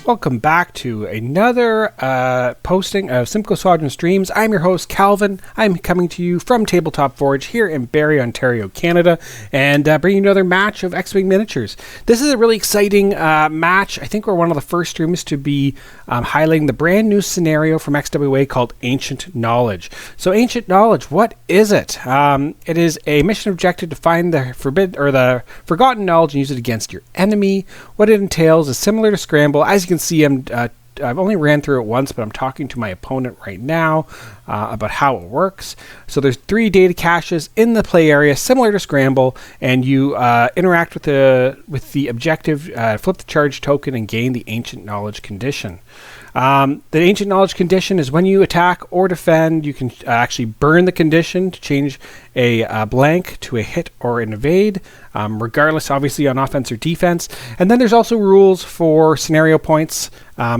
welcome back to another posting of Simcoe Squadron Streams. I'm your host, Calvin. I'm coming to you from TableTop Forge here in Barrie, Ontario, Canada, and bringing you another match of X-Wing miniatures. This is a really exciting match. I think we're one of the first streams to be highlighting the brand new scenario from XWA called Ancient Knowledge. So Ancient Knowledge, what is it? It is a mission objective to find the forgotten knowledge and use it against your enemy. What it entails is similar to Scramble. As you can see, I've only ran through it once, but I'm talking to my opponent right now about how it works. So there's 3 data caches in the play area, similar to Scramble, and you interact with the objective, flip the charge token, and gain the Ancient Knowledge condition. The Ancient Knowledge condition is when you attack or defend, you can actually burn the condition to change a blank to a hit or an evade, regardless, obviously, on offense or defense. And then there's also rules for scenario points.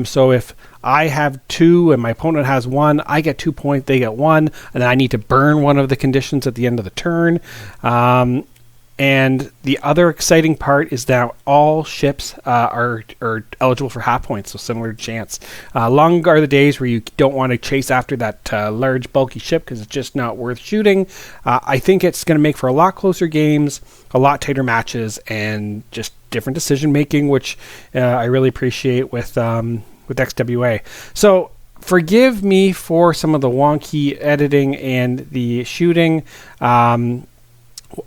So if I have 2 and my opponent has 1, I get 2 points, they get 1, and then I need to burn one of the conditions at the end of the turn. And the other exciting part is that all ships are eligible for half points, so similar to Chance. Long are the days where you don't want to chase after that large, bulky ship because it's just not worth shooting. I think it's going to make for a lot closer games, a lot tighter matches, and just different decision making, which I really appreciate with XWA. So forgive me for some of the wonky editing and the shooting.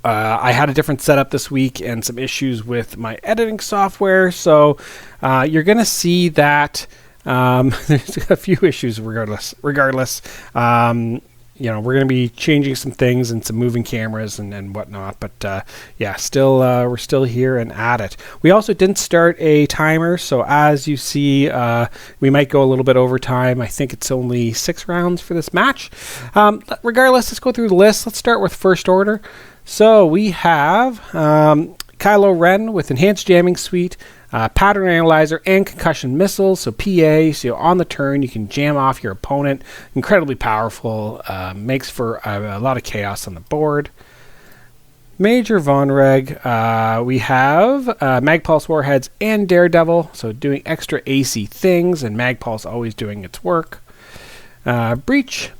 I had a different setup this week and some issues with my editing software, so you're going to see that there's a few issues regardless. We're going to be changing some things and some moving cameras and whatnot, but we're still here and at it. We also didn't start a timer, so as you see, we might go a little bit over time. I think it's only 6 rounds for this match. Regardless, let's go through the list. Let's start with First Order. So we have Kylo Ren with Enhanced Jamming Suite, Pattern Analyzer, and Concussion Missiles. So PA, so on the turn you can jam off your opponent. Incredibly powerful, makes for a lot of chaos on the board. Major Von Reg, we have Magpulse Warheads and Daredevil, so doing extra AC things, and Magpulse always doing its work. Breach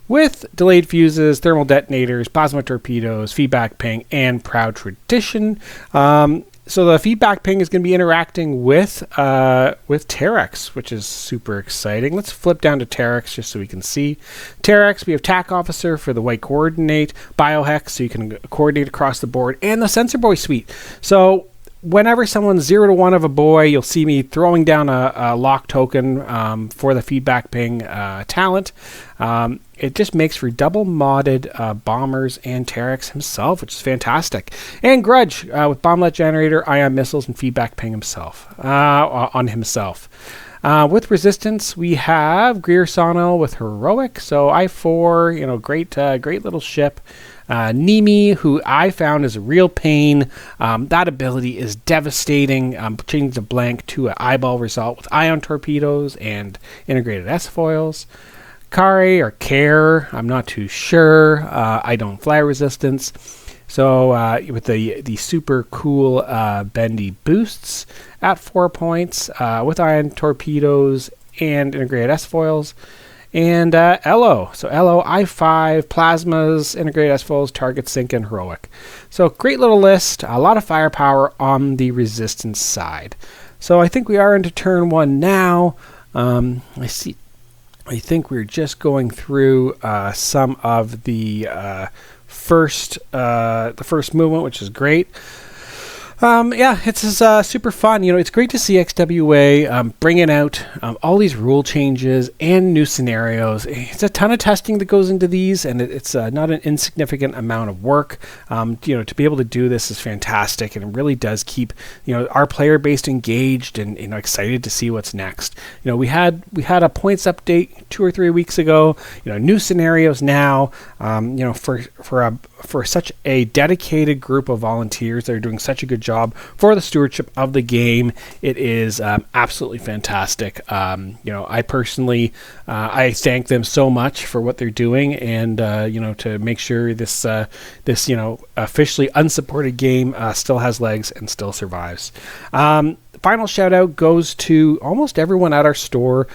with delayed fuses, thermal detonators, plasma torpedoes, feedback ping, and Proud Tradition. So the feedback ping is going to be interacting with Terex, which is super exciting. Let's flip down to Terex just so we can see. Terex, we have TAC Officer for the white coordinate, Biohex, so you can coordinate across the board, and the Sensor Boy suite. So whenever someone's 0 to 1 of a boy, you'll see me throwing down a lock token for the feedback ping talent. It just makes for double modded bombers and Terex himself, which is fantastic. And Grudge with Bomblet Generator, Ion Missiles, and feedback ping himself on himself. With Resistance, we have Greer Sonel with Heroic. So I4, great little ship. Nimi, who I found is a real pain. That ability is devastating. Changing the blank to an eyeball result with ion torpedoes and integrated S-foils. Kare or Care, I'm not too sure. I don't fly Resistance. So with the super cool bendy boosts at 4 points with ion torpedoes and integrated S-foils. And Elo. So Elo, I5, Plasmas, Integrated S-foils, Target Sync, and Heroic. So great little list. A lot of firepower on the Resistance side. So I think we are into turn 1 now. I think we're just going through some of the first movement, which is great. It's super fun. It's great to see XWA bringing out all these rule changes and new scenarios. It's a ton of testing that goes into these, and it's not an insignificant amount of work. To be able to do this is fantastic, and it really does keep our player base engaged and excited to see what's next. We had a points update 2 or 3 weeks ago. New scenarios now. For such a dedicated group of volunteers that are doing such a good job for the stewardship of the game, it is absolutely fantastic. I personally I thank them so much for what they're doing, and to make sure this officially unsupported game still has legs and still survives. final shout out goes to almost everyone at our store.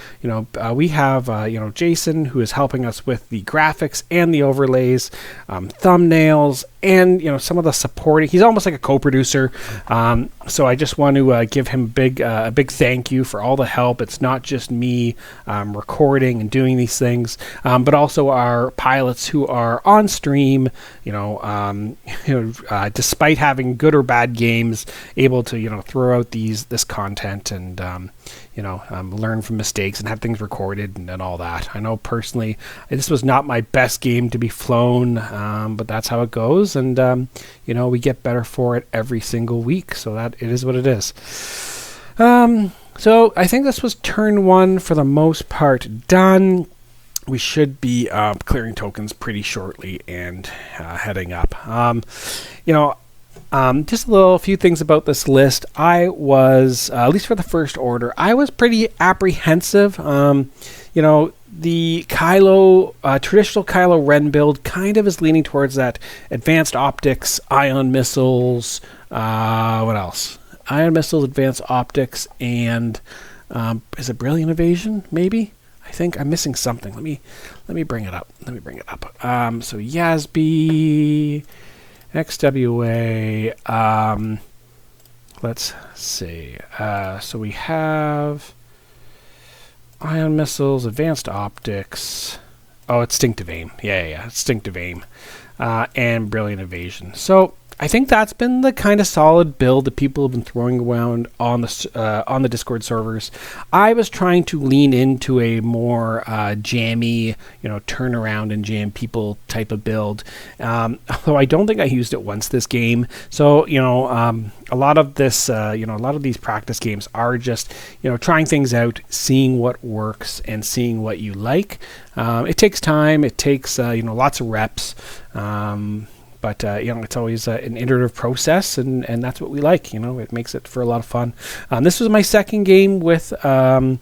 We have Jason, who is helping us with the graphics and the overlays, thumbnails, and some of the supporting. He's almost like a co-producer. So I just want to give him a big thank you for all the help. It's not just me recording and doing these things, but also our pilots who are on stream. Despite having good or bad games, able to throw out this content and learn from mistakes and have things recorded and all that. I know personally this was not my best game to be flown, but that's how it goes, and we get better for it every single week, so that it is what it is. So I think this was turn 1 for the most part done. We should be clearing tokens pretty shortly and heading up. Just a few things about this list. I was, at least for the first order, I was pretty apprehensive. The Kylo, traditional Kylo Ren build kind of is leaning towards that advanced optics, ion missiles, what else? Ion missiles, advanced optics, and is it Brilliant Evasion, maybe? I think I'm missing something. Let me bring it up. So Yasby, XWA, let's see. So we have ion missiles, advanced optics. Oh, it's Instinctive Aim. Yeah, Instinctive Aim, and Brilliant Evasion. So I think that's been the kind of solid build that people have been throwing around on the Discord servers. I was trying to lean into a more jammy, turn around and jam people type of build. Although I don't think I used it once this game. So a lot of this, a lot of these practice games are just trying things out, seeing what works, and seeing what you like. It takes time. It takes lots of reps. But it's always an iterative process, and that's what we like. It makes it for a lot of fun. This was my second game with the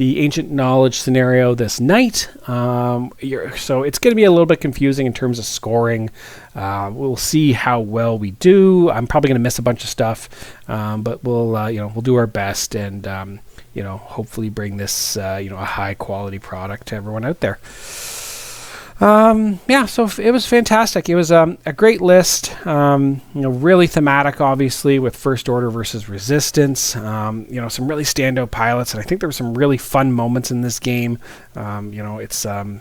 Ancient Knowledge scenario this night. So it's going to be a little bit confusing in terms of scoring. We'll see how well we do. I'm probably going to miss a bunch of stuff, but we'll do our best and hopefully bring this a high quality product to everyone out there. So it was fantastic. It was a great list, really thematic, obviously, with First Order versus Resistance, some really standout pilots, and I think there were some really fun moments in this game. I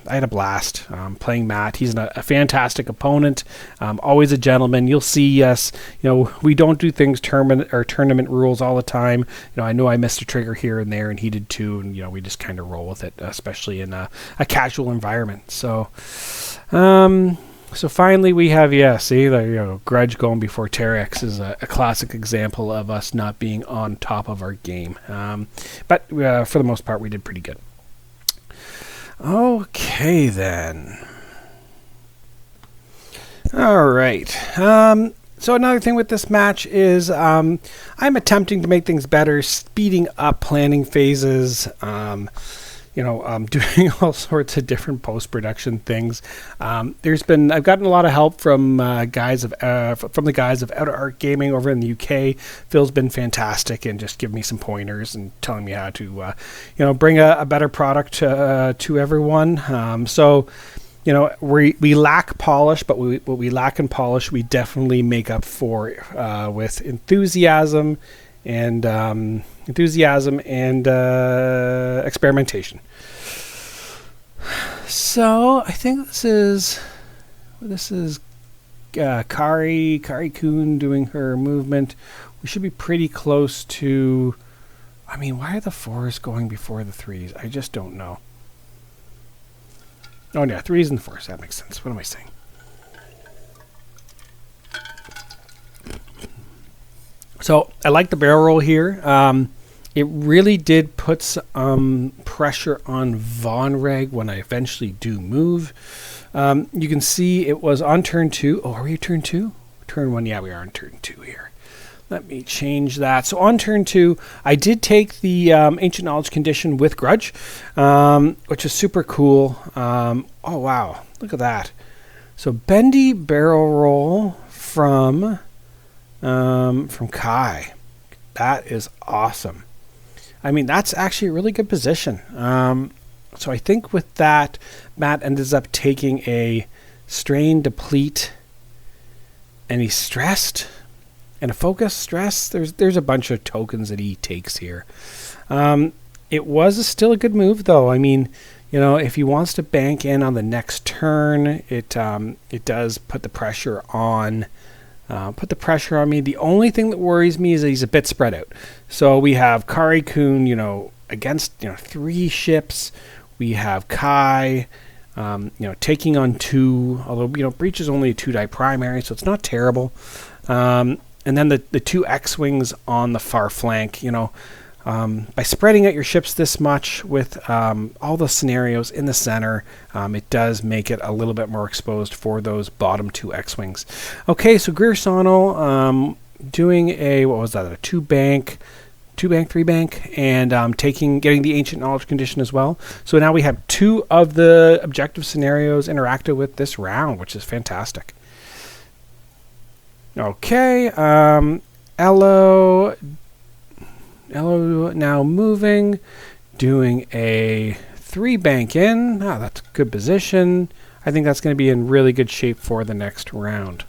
had a blast playing Matt. He's a fantastic opponent, always a gentleman. You'll see us, we don't do things tournament rules all the time. I know I missed a trigger here and there, and he did too, and we just kind of roll with it, especially in a casual environment. So finally we have, Grudge going before Terex is a classic example of us not being on top of our game. But for the most part, we did pretty good. Okay, then. All right. So another thing with this match is I'm attempting to make things better, speeding up planning phases, doing all sorts of different post-production things. I've gotten a lot of help from the guys of Out of Art Gaming over in the UK. Phil's been fantastic and just giving me some pointers and telling me how to, bring a better product to everyone. We lack polish, but what we lack in polish, we definitely make up for with enthusiasm and experimentation. So I think this is Kari Kun doing her movement. We should be pretty close to. I mean, why are the 4s going before the 3s? I just don't know. Oh yeah, 3s and 4s. That makes sense. What am I saying? So I like the barrel roll here. It really did put some pressure on Von Reg when I eventually do move. You can see it was on turn 2. Oh, are we at turn 2? Turn 1, yeah, we are on turn 2 here. Let me change that. So on turn 2, I did take the Ancient Knowledge condition with Grudge, which is super cool. Oh, wow. Look at that. So bendy barrel roll from Kai. That is awesome. I mean, that's actually a really good position. So I think with that, Matt ends up taking a strain, deplete, and he's stressed. And a focus, stress. There's a bunch of tokens that he takes here. It was still a good move, though. I mean, you know, if he wants to bank in on the next turn, it does put the pressure on. Me. The only thing that worries me is that he's a bit spread out. So we have Kari-kun, you know, against 3 ships. We have Kai, taking on 2. Although Breach is only a 2-die primary, so it's not terrible. And then the 2 X-wings on the far flank. By spreading out your ships this much with all the scenarios in the center, it does make it a little bit more exposed for those bottom 2 X-wings. Okay, so Greer Sonal doing a 2-bank, 3-bank, and getting the Ancient Knowledge condition as well. So now we have 2 of the objective scenarios interacted with this round, which is fantastic. Okay, Elo now moving, doing a 3-bank in. That's a good position. I think that's going to be in really good shape for the next round.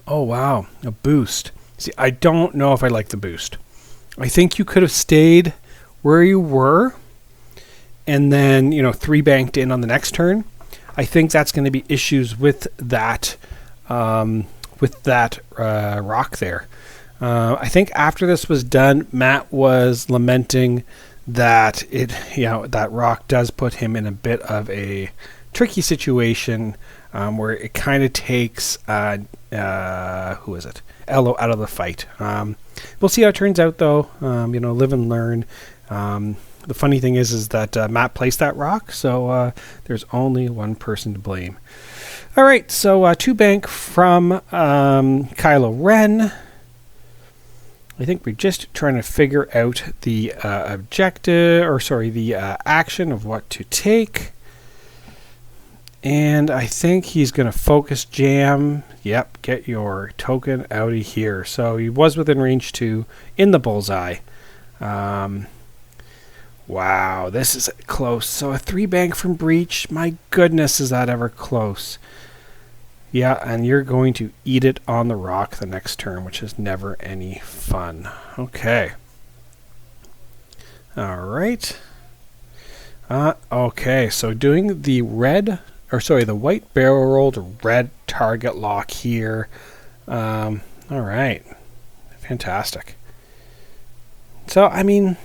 Oh, wow. A boost. See, I don't know if I like the boost. I think you could have stayed where you were and then, 3-banked in on the next turn. I think that's going to be issues with that rock there. I think after this was done, Matt was lamenting that that rock does put him in a bit of a tricky situation where it kind of takes who is it? Elo out of the fight. We'll see how it turns out, though. Live and learn. The funny thing is that Matt placed that rock, so there's only one person to blame. All right, so 2-bank from Kylo Ren. I think we're just trying to figure out the action of what to take. And I think he's going to focus jam. Yep, get your token out of here. So he was within range 2 in the bullseye. Wow, this is close. So a 3-bank from Breach. My goodness, is that ever close? Yeah, and you're going to eat it on the rock the next turn, which is never any fun. Okay. All right. Okay, so doing the the white barrel roll to red target lock here. All right. Fantastic. So, I mean,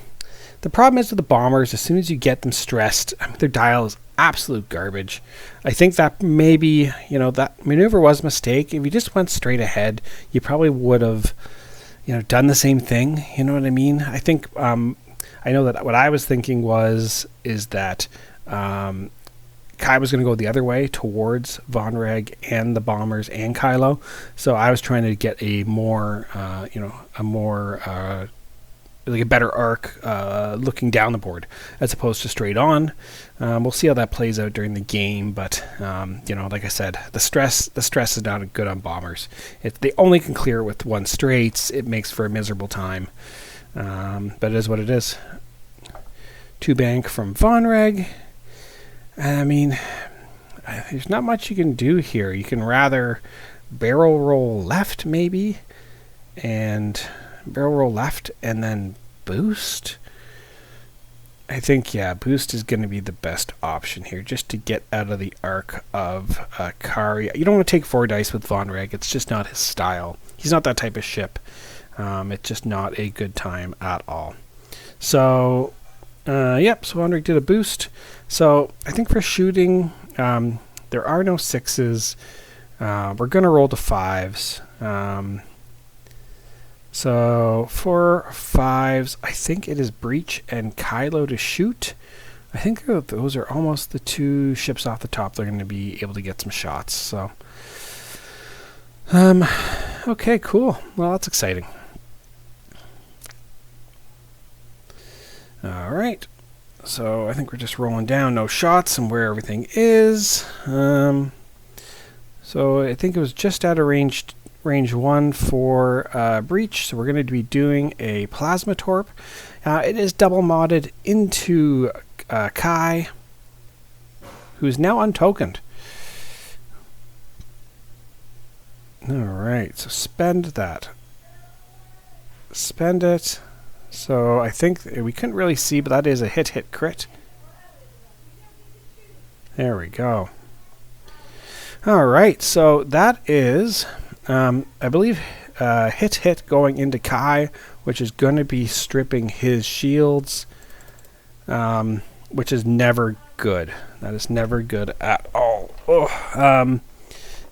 the problem is with the bombers, as soon as you get them stressed, their dial is absolute garbage. I think that maybe, that maneuver was a mistake. If you just went straight ahead, you probably would have, done the same thing. You know what I mean? I think, I know that what I was thinking is that Kai was going to go the other way towards Von Reg and the bombers and Kylo. So I was trying to get a more, like a better arc looking down the board as opposed to straight on. We'll see how that plays out during the game, but like I said, the stress is not good on bombers. If they only can clear it with 1 straights, it makes for a miserable time. But it is what it is. 2-bank from Von Reg. I mean, there's not much you can do here. You can rather barrel roll left maybe, and barrel roll left and then boost. I think, boost is going to be the best option here, just to get out of the arc of Kari. You don't want to take 4 dice with Von Reg. It's just not his style. He's not that type of ship. It's just not a good time at all. So, so Von Reg did a boost. So I think for shooting, there are no 6s. We're going to roll to 5s. So for 5s, I think it is Breach and Kylo to shoot. I think those are almost the 2 ships off the top. They're going to be able to get some shots. So, okay, cool. Well, that's exciting. All right. So I think we're just rolling down, no shots, and where everything is. So I think it was just out of range 1 for breach. So we're going to be doing a plasma torp. It is double modded into Kai, who's now untokened. Alright, so spend that. Spend it. So I think we couldn't really see, but that is a hit crit. There we go. Alright, so that is, I believe, hit going into Kai, which is going to be stripping his shields, which is never good. That is never good at all. Oh,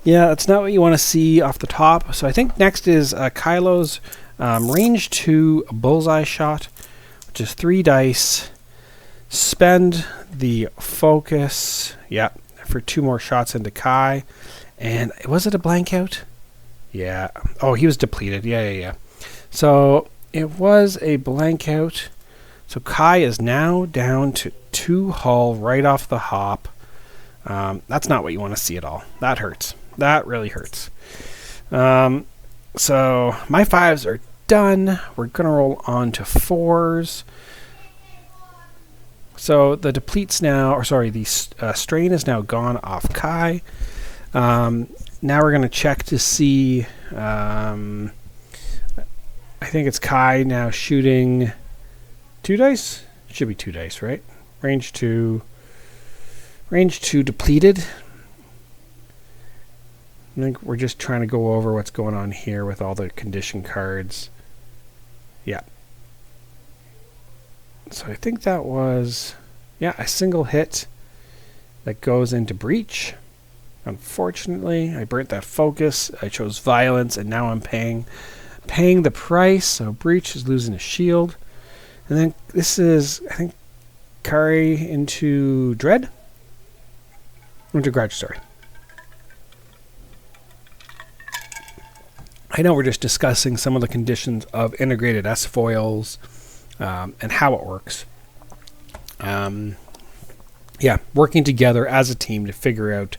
yeah, that's not what you want to see off the top. So I think next is Kylo's range 2 bullseye shot, which is 3 dice. Spend the focus, yeah, for 2 more shots into Kai. And was it a blank out? Yeah. Oh, he was depleted. Yeah. So it was a blank out. So Kai is now down to 2 hull right off the hop. That's not what you want to see at all. That hurts. That really hurts. So my 5s are done. We're going to roll on to 4s. So the depletes now, or sorry, the strain is now gone off Kai. Now we're going to check to see, I think it's Kai now shooting 2 dice? It should be 2 dice, right? Range 2 depleted. I think we're just trying to go over what's going on here with all the condition cards. Yeah. So I think that was, yeah, a single hit that goes into breach. Unfortunately, I burnt that focus. I chose violence, and now I'm paying the price. So breach is losing a shield. And then this is, I think, Kari into Dread? Into Grudge, sorry. I know we're just discussing some of the conditions of integrated S-foils and how it works. Yeah, working together as a team to figure out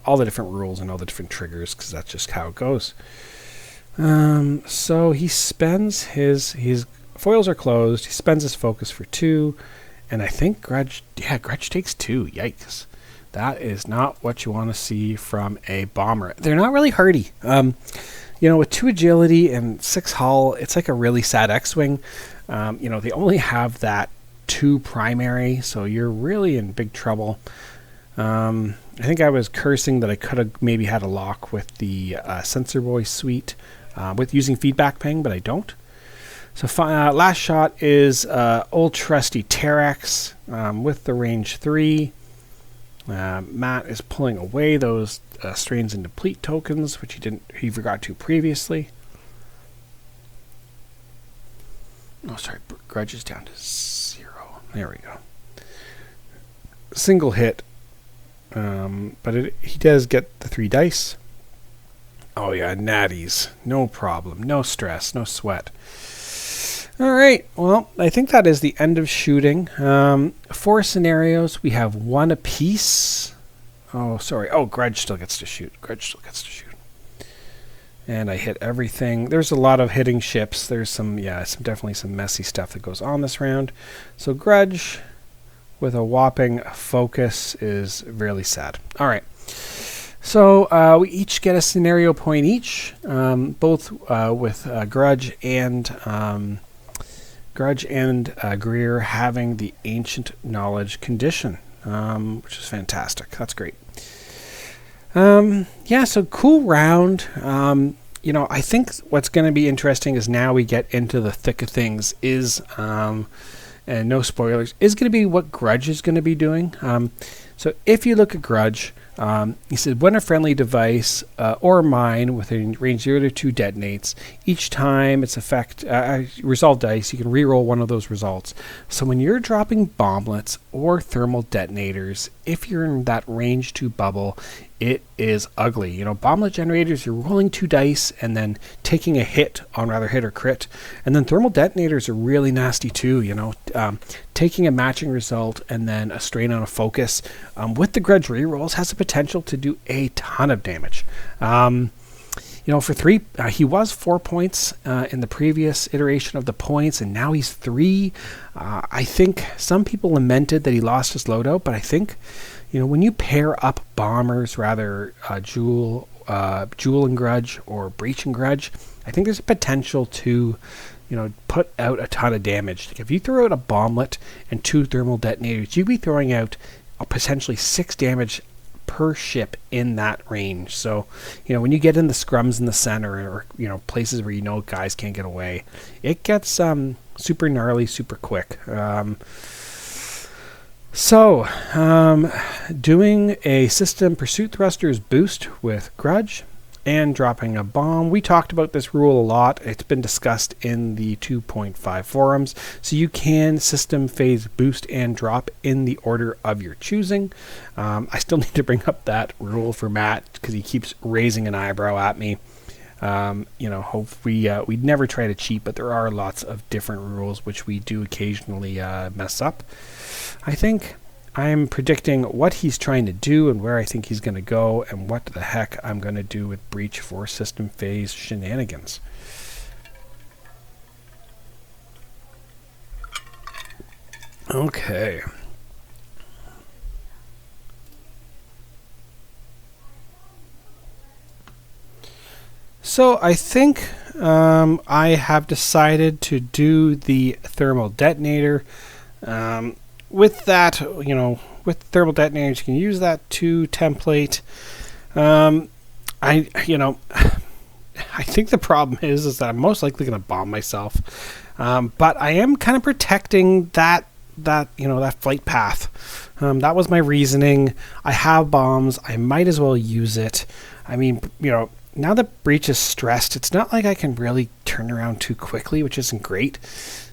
all the different rules and all the different triggers, because that's just how it goes. So he spends his foils are closed. He spends his focus for 2, and I think Grudge takes 2. Yikes. That is not what you want to see from a bomber. They're not really hardy. With 2 agility and 6 hull, it's like a really sad X-Wing. They only have that 2 primary, so you're really in big trouble. I think I was cursing that I could have maybe had a lock with the Sensor Boy suite with using feedback ping, but I don't. So last shot is old trusty Terex with the range 3. Matt is pulling away those strains and deplete tokens, which he forgot to previously. Oh, sorry, Grudge is down to 0. There we go. Single hit, but he does get the 3 dice. Oh yeah, natties, no problem, no stress, no sweat. All right, well, I think that is the end of shooting. 4 scenarios, we have 1 apiece. Oh, sorry. Oh, Grudge still gets to shoot. And I hit everything. There's a lot of hitting ships. There's definitely some messy stuff that goes on this round. So Grudge with a whopping focus is really sad. All right. So we each get a scenario point each, both with Grudge and Greer having the ancient knowledge condition, which is fantastic. That's great. So cool round. I think what's going to be interesting is now we get into the thick of things is, and no spoilers, is going to be what Grudge is going to be doing. So if you look at Grudge, he said when a friendly device or mine within range 0 to 2 detonates, each time its effect resolve dice, you can reroll one of those results. So when you're dropping bomblets or thermal detonators, if you're in that range 2 bubble, it is ugly. You know, bomblet generators, you're rolling 2 dice and then taking a hit on rather hit or crit. And then thermal detonators are really nasty too, you know. Taking a matching result and then a strain on a focus with the grudge rerolls has the potential to do a ton of damage. You know, for 3, he was 4 points in the previous iteration of the points, and now he's 3. I think some people lamented that he lost his loadout, but I think, you know, when you pair up bombers, rather Jewel and Grudge or Breach and Grudge, I think there's a potential to, you know, put out a ton of damage. Like if you throw out a bomblet and 2 thermal detonators, you'd be throwing out potentially 6 damage per ship in that range. So, you know, when you get in the scrums in the center, or, you know, places where you know guys can't get away, it gets super gnarly super quick. Doing a system pursuit thrusters boost with Grudge and dropping a bomb. We talked about this rule a lot. It's been discussed in the 2.5 forums. So you can system phase boost and drop in the order of your choosing. I still need to bring up that rule for Matt because he keeps raising an eyebrow at me. You know, hope we'd never try to cheat, but there are lots of different rules which we do occasionally mess up. I think I'm predicting what he's trying to do and where I think he's going to go and what the heck I'm going to do with Breach for system phase shenanigans. Okay. So I think I have decided to do the thermal detonator. With that, you know, with thermal detonators, you can use that to template. I think the problem is that I'm most likely going to bomb myself. But I am kind of protecting that flight path. That was my reasoning. I have bombs. I might as well use it. I mean, you know, now that Breach is stressed, it's not like I can really turn around too quickly, which isn't great.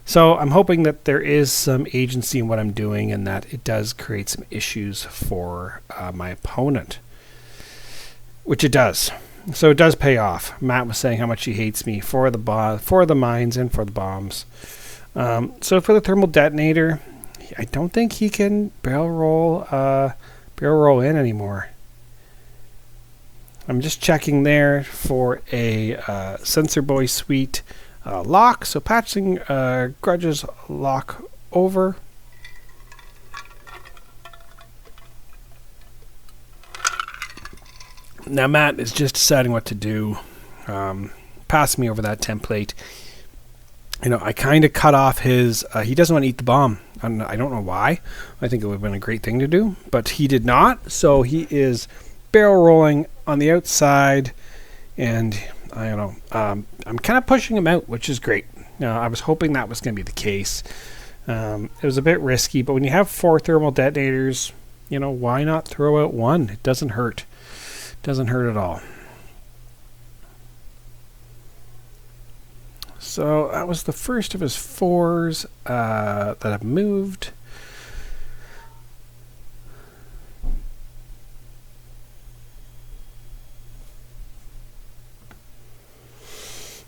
So I'm hoping that there is some agency in what I'm doing and that it does create some issues for my opponent, which it does. So it does pay off. Matt was saying how much he hates me for the mines and for the bombs. So for the thermal detonator, I don't think he can barrel roll in anymore. I'm just checking there for a Sensor Boy Suite lock. So patching Grudge's lock over. Now Matt is just deciding what to do. Pass me over that template. You know, I kind of cut off his... he doesn't want to eat the bomb. I don't know why. I think it would have been a great thing to do, but he did not. So he is barrel rolling on the outside, and I don't know. I'm kind of pushing him out, which is great. I was hoping that was going to be the case. It was a bit risky, but when you have 4 thermal detonators, you know, why not throw out 1? It doesn't hurt. It doesn't hurt at all. So that was the first of his 4s that have moved.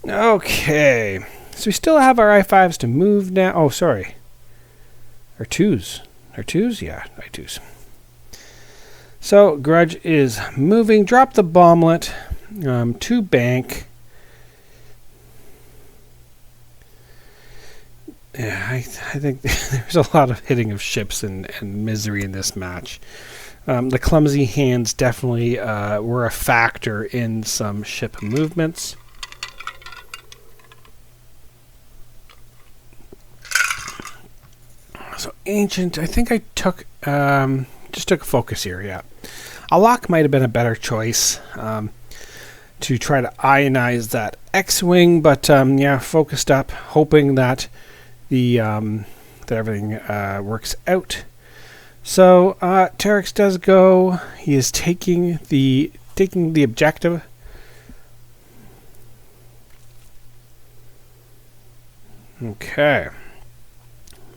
Okay, so we still have our I5s to move now. Oh, sorry. Our 2s. Our 2s? Yeah, I2s. So Grudge is moving. Drop the bomblet to bank. Yeah, I think there's a lot of hitting of ships and misery in this match. The clumsy hands definitely were a factor in some ship movements. So Ancient, I think I took just took a focus here. Yeah, a lock might have been a better choice to try to ionize that X-wing, but yeah, focused up, hoping that the that everything works out. So Terex does go. He is taking the objective. Okay.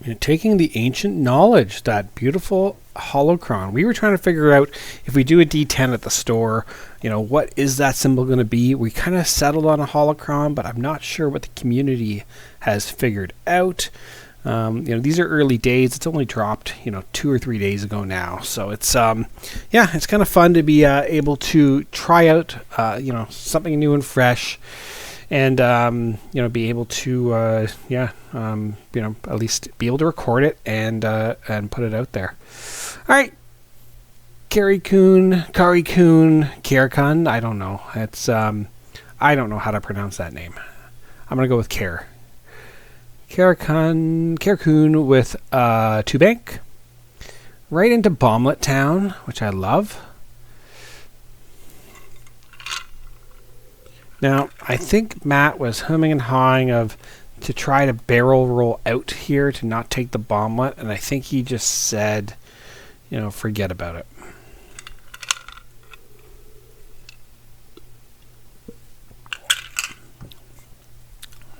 You're taking the ancient knowledge, that beautiful holocron. We were trying to figure out if we do a D10 at the store, what is that symbol going to be? We kind of settled on a holocron, but I'm not sure what the community has figured out. These are early days. It's only dropped, 2 or 3 days ago now. So it's, it's kind of fun to be able to try out, something new and fresh, and be able to, at least be able to record it and put it out there. All right, Kari Kun, Karakun. I don't know. It's I don't know how to pronounce that name. I'm gonna go with Karakun with 2 bank right into Bomblet Town, which I love. Now, I think Matt was humming and hawing to try to barrel roll out here to not take the bomblet, and I think he just said, forget about it.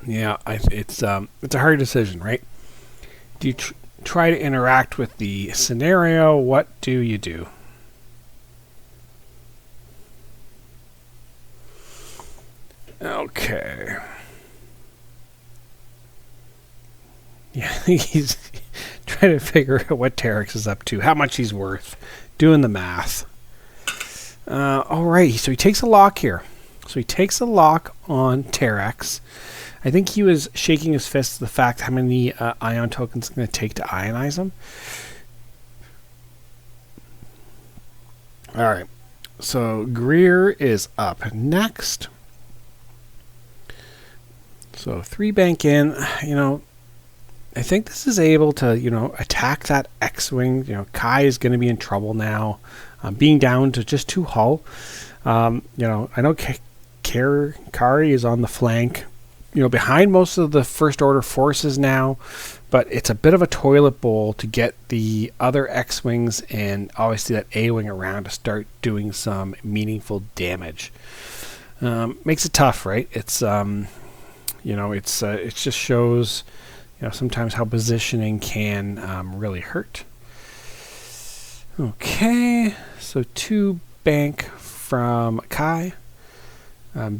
Yeah, it's a hard decision, right? Do you try to interact with the scenario? What do you do? Okay. Yeah, he's trying to figure out what Terex is up to, how much he's worth, doing the math. All right, so he takes a lock here. So he takes a lock on Terex. I think he was shaking his fist at the fact how many ion tokens it's going to take to ionize him. All right, so Greer is up next. So 3 bank in, I think this is able to, attack that X-Wing. Kai is going to be in trouble now, being down to just 2 hull. I know Kari is on the flank, behind most of the First Order forces now, but it's a bit of a toilet bowl to get the other X-Wings and obviously that A-Wing around to start doing some meaningful damage. Makes it tough, right? It's it just shows, sometimes how positioning can really hurt. Okay, so 2 bank from Kai,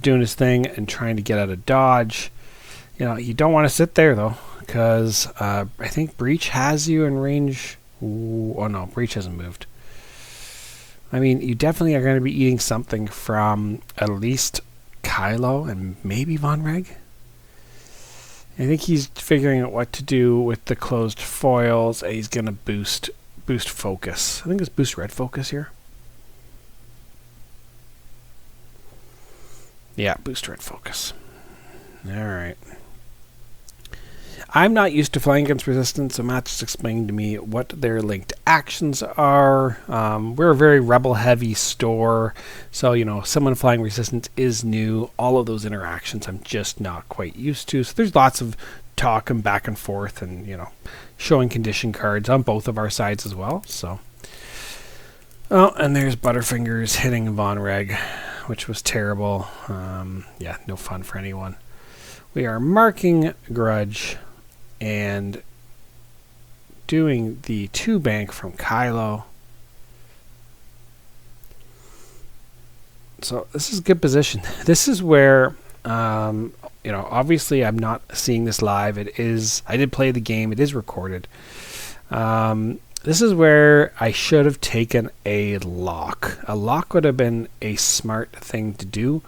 doing his thing and trying to get out of dodge. You don't want to sit there though, because I think Breach has you in range. Ooh, oh no, Breach hasn't moved. I mean, you definitely are going to be eating something from at least Kylo and maybe Von Reg. I think he's figuring out what to do with the closed foils, and he's going to boost focus. I think it's boost red focus here. Yeah, boost red focus. All right. I'm not used to flying against resistance, so Matt just explained to me what their linked actions are. We're a very rebel-heavy store, so, someone flying resistance is new. All of those interactions I'm just not quite used to. So there's lots of talk and back and forth and, showing condition cards on both of our sides as well. So, oh, and there's Butterfingers hitting Von Reg, which was terrible. Yeah, no fun for anyone. We are marking Grudge and doing the 2 bank from Kylo. So this is a good position. This is where, obviously I'm not seeing this live. I did play the game. It is recorded. This is where I should have taken a lock. A lock would have been a smart thing to do.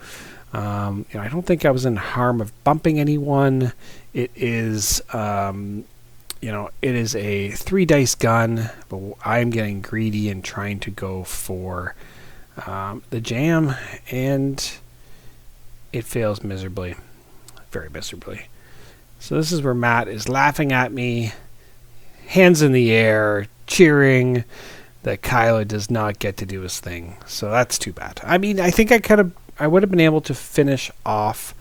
I don't think I was in harm of bumping anyone. It is, it is a 3 dice gun, but I'm getting greedy and trying to go for the jam, and it fails miserably, very miserably. So this is where Matt is laughing at me, hands in the air, cheering that Kylo does not get to do his thing. So that's too bad. I mean, I think I would have been able to finish off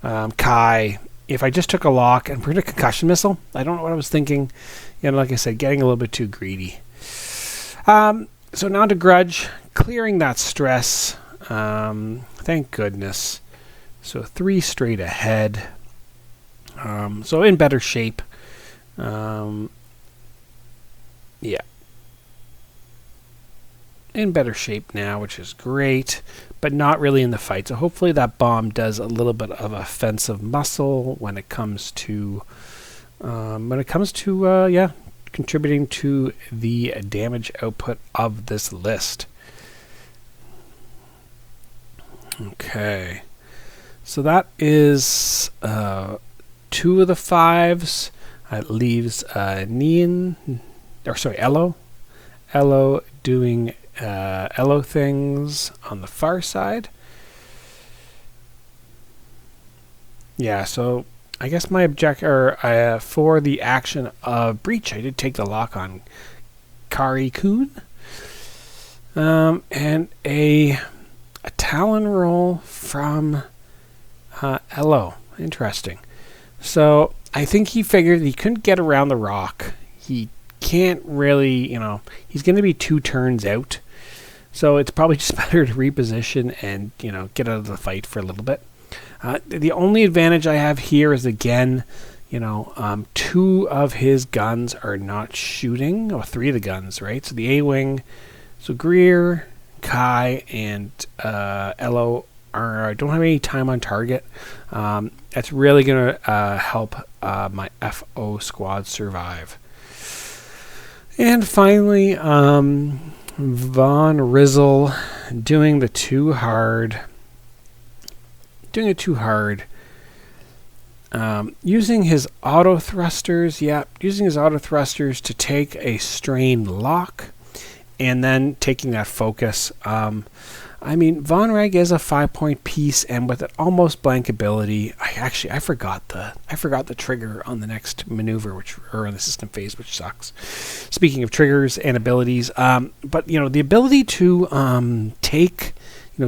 Kai if I just took a lock and put a concussion missile. I don't know what I was thinking. Like I said, getting a little bit too greedy. So now to Grudge, clearing that stress. Thank goodness. So 3 straight ahead. So in better shape. Yeah. in better shape now, which is great, but not really in the fight. So hopefully that bomb does a little bit of offensive muscle when it comes to contributing to the damage output of this list. Okay, so that is 2 of the 5s. It leaves Elo doing Elo things on the far side. Yeah, so I guess my objective for the action of Breach, I did take the lock on Kari-kun. And a Talon roll from Elo. Interesting. So I think he figured he couldn't get around the rock. He can't really, he's going to be 2 turns out. So it's probably just better to reposition and, get out of the fight for a little bit. The only advantage I have here is, again, 2 of his guns are not shooting. Oh, 3 of the guns, right? So the A-Wing, so Greer, Kai, and Elo don't have any time on target. That's really going to help my FO squad survive. And finally, Von Rizzle doing it too hard. Using his auto thrusters, to take a strain lock, and then taking that focus. Von Reg is a 5-point piece, and with an almost blank ability, I forgot the trigger on the next maneuver, or on the system phase, which sucks. Speaking of triggers and abilities, but the ability to take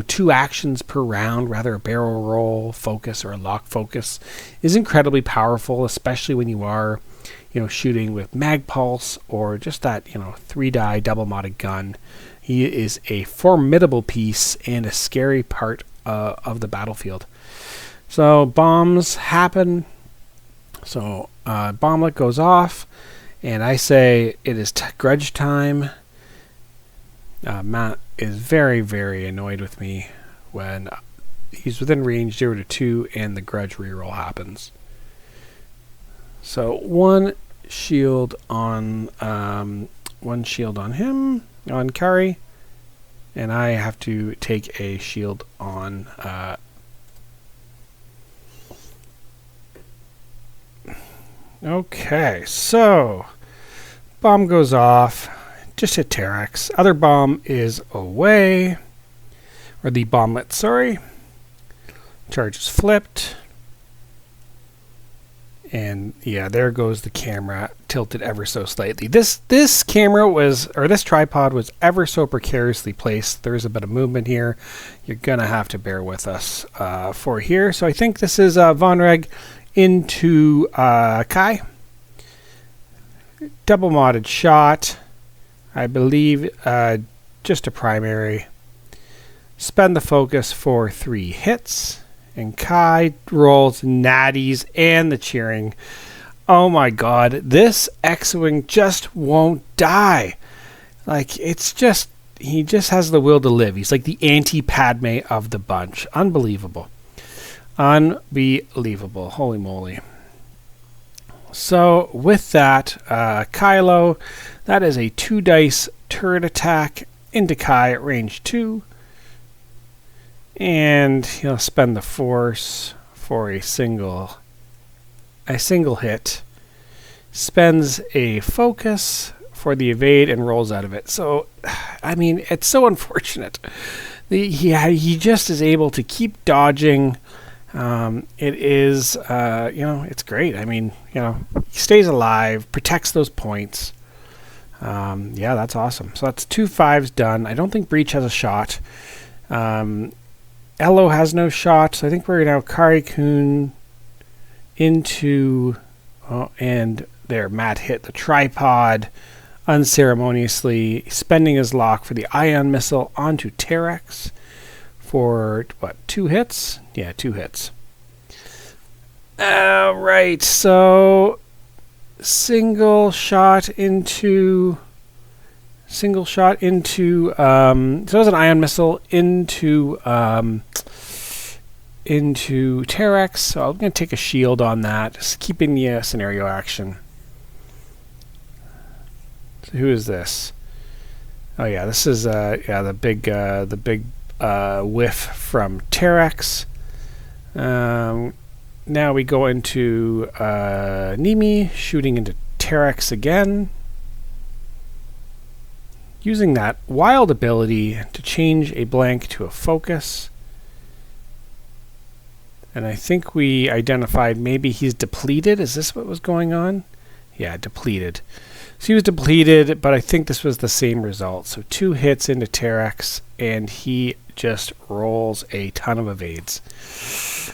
2 actions per round, rather a barrel roll focus or a lock focus, is incredibly powerful, especially when you are shooting with mag pulse or just that 3-die double modded gun. He is a formidable piece and a scary part of the battlefield. So bombs happen. So bomblet goes off, and I say it is grudge time. Matt is very, very annoyed with me when he's within range 0 to 2 and the grudge reroll happens. So one shield on him, on Kari, and I have to take a shield on okay, so bomb goes off, just hit Terex. Other bomb is away, or the bomblet, sorry. Charge is flipped. And yeah, there goes the camera, tilted ever so slightly. This camera this tripod was ever so precariously placed. There's a bit of movement here. You're gonna have to bear with us for here. So I think this is Von Reg into Kai. Double modded shot. I believe just a primary. Spend the focus for 3 hits. And Kai rolls natties and the cheering. Oh my god, this X-Wing just won't die. Like, he just has the will to live. He's like the anti-Padme of the bunch. Unbelievable. Holy moly. So, with that, Kylo, that is a 2-dice turret attack into Kai at range 2. And he'll spend the force for a single hit. Spends a focus for the evade and rolls out of it. So, it's so unfortunate. He just is able to keep dodging. It is, it's great. He stays alive, protects those points. Yeah, that's awesome. So that's 2 5s done. I don't think Breach has a shot. Elo has no shot, so I think we're now Kari-kun into... and there, Matt hit the tripod unceremoniously, spending his lock for the ion missile onto Terex for, 2 hits? Yeah, 2 hits. Alright, so... single shot into single shot into, so it was an ion missile into Terex. So I'm going to take a shield on that, just keeping the scenario action. So who is this? Oh yeah, this is the big whiff from Terex. Now we go into Nimi, shooting into Terex again, using that wild ability to change a blank to a focus. And I think we identified maybe he's depleted. Is this what was going on? Yeah, depleted. So he was depleted, but I think this was the same result. So 2 hits into Terex, and he just rolls a ton of evades.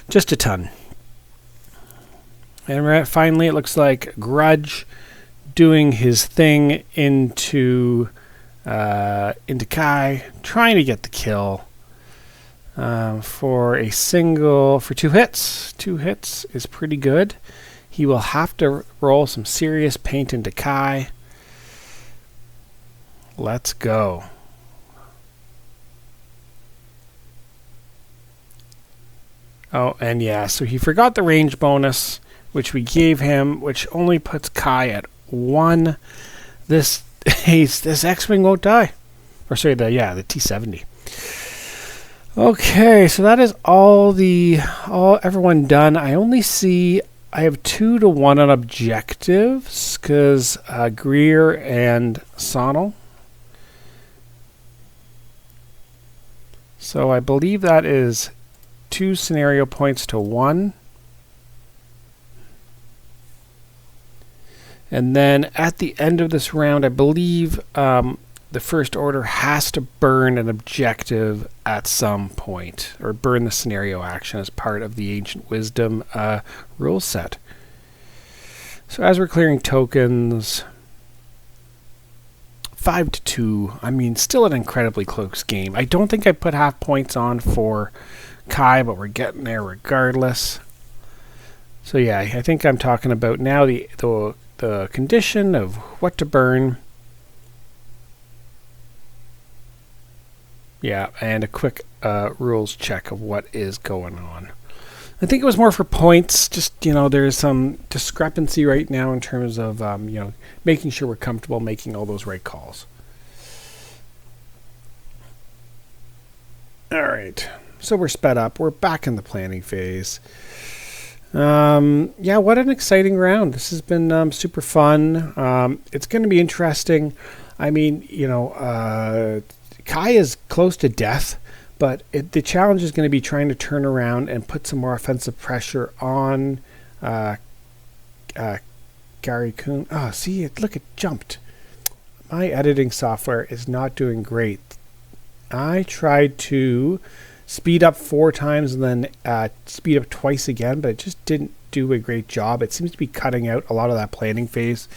Just a ton. And finally, it looks like Grudge doing his thing into Kai, trying to get the kill for 2 hits. 2 hits is pretty good. He will have to roll some serious paint into Kai. Let's go. Oh, and yeah, so he forgot the range bonus, which we gave him, which only puts Kai at 1. This X-Wing won't die. Or sorry, the T-70. Okay, so that is everyone done. I have 2 to 1 on objectives because Greer and Sonal. So I believe that is 2 scenario points to 1. And then at the end of this round, I believe the First Order has to burn an objective at some point, or burn the scenario action as part of the Ancient Wisdom rule set. So as we're clearing tokens, 5-2. I mean, still an incredibly close game. I don't think I put half points on for Kai, but we're getting there regardless. So yeah, I think I'm talking about now the condition of what to burn. Yeah, and a quick rules check of what is going on. I think it was more for points. Just, there's some discrepancy right now in terms of, making sure we're comfortable making all those right calls. All right. So we're sped up. We're back in the planning phase. Yeah, what an exciting round. This has been super fun. It's going to be interesting. I mean, Kai is close to death, but the challenge is going to be trying to turn around and put some more offensive pressure on Gary Kuhn. Oh, see, look, it jumped. My editing software is not doing great. I tried to speed up 4 times and then speed up twice again, but it just didn't do a great job. It seems to be cutting out a lot of that planning phase.